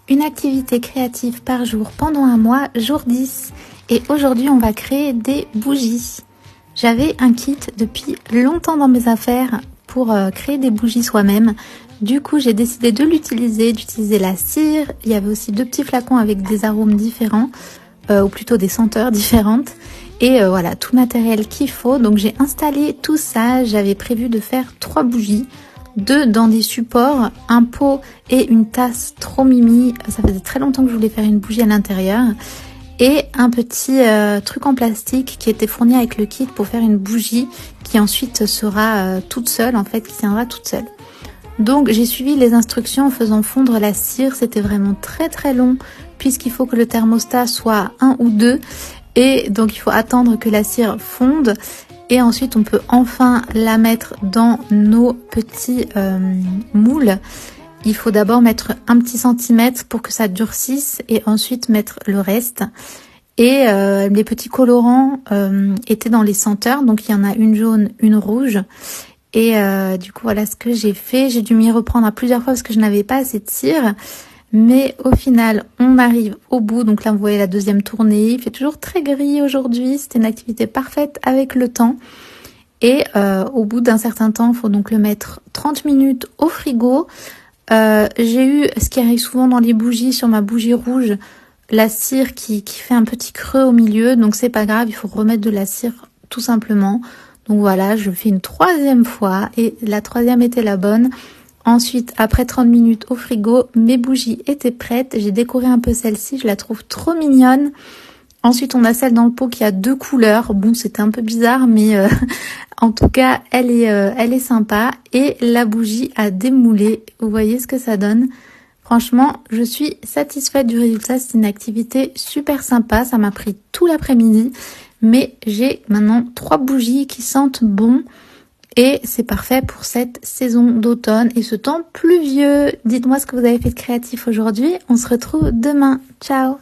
Une activité créative par jour pendant un mois, jour 10. Et aujourd'hui, on va créer des bougies. J'avais un kit depuis longtemps dans mes affaires pour créer des bougies soi-même. Du coup, j'ai décidé de d'utiliser la cire. Il y avait aussi 2 petits flacons avec des arômes différents, ou plutôt des senteurs différentes. Et voilà, tout le matériel qu'il faut. Donc j'ai installé tout ça. J'avais prévu de faire 3 bougies. 2 dans des supports, un pot et une tasse trop mimi. Ça faisait très longtemps que je voulais faire une bougie à l'intérieur. Et un petit truc en plastique qui était fourni avec le kit pour faire une bougie qui ensuite sera toute seule, en fait, qui tiendra toute seule. Donc j'ai suivi les instructions en faisant fondre la cire. C'était vraiment très très long puisqu'il faut que le thermostat soit 1 ou 2. Et donc il faut attendre que la cire fonde. Et ensuite, on peut enfin la mettre dans nos petits moules. Il faut d'abord mettre un petit centimètre pour que ça durcisse et ensuite mettre le reste. Et les petits colorants étaient dans les senteurs. Donc, il y en a une jaune, une rouge. Et du coup, voilà ce que j'ai fait. J'ai dû m'y reprendre à plusieurs fois parce que je n'avais pas assez de cire. Mais au final, on arrive au bout. Donc là, vous voyez la deuxième tournée. Il fait toujours très gris aujourd'hui. C'était une activité parfaite avec le temps. Et au bout d'un certain temps, il faut donc le mettre 30 minutes au frigo. J'ai eu, ce qui arrive souvent dans les bougies, sur ma bougie rouge, la cire qui fait un petit creux au milieu. Donc c'est pas grave, il faut remettre de la cire tout simplement. Donc voilà, je fais une 3e fois. Et la 3e était la bonne. Ensuite, après 30 minutes au frigo, mes bougies étaient prêtes. J'ai décoré un peu celle-ci, je la trouve trop mignonne. Ensuite, on a celle dans le pot qui a 2 couleurs. Bon, c'était un peu bizarre, mais en tout cas, elle est sympa. Et la bougie a démoulé. Vous voyez ce que ça donne. Franchement, je suis satisfaite du résultat. C'est une activité super sympa. Ça m'a pris tout l'après-midi. Mais j'ai maintenant 3 bougies qui sentent bon. Et c'est parfait pour cette saison d'automne et ce temps pluvieux. Dites-moi ce que vous avez fait de créatif aujourd'hui. On se retrouve demain. Ciao!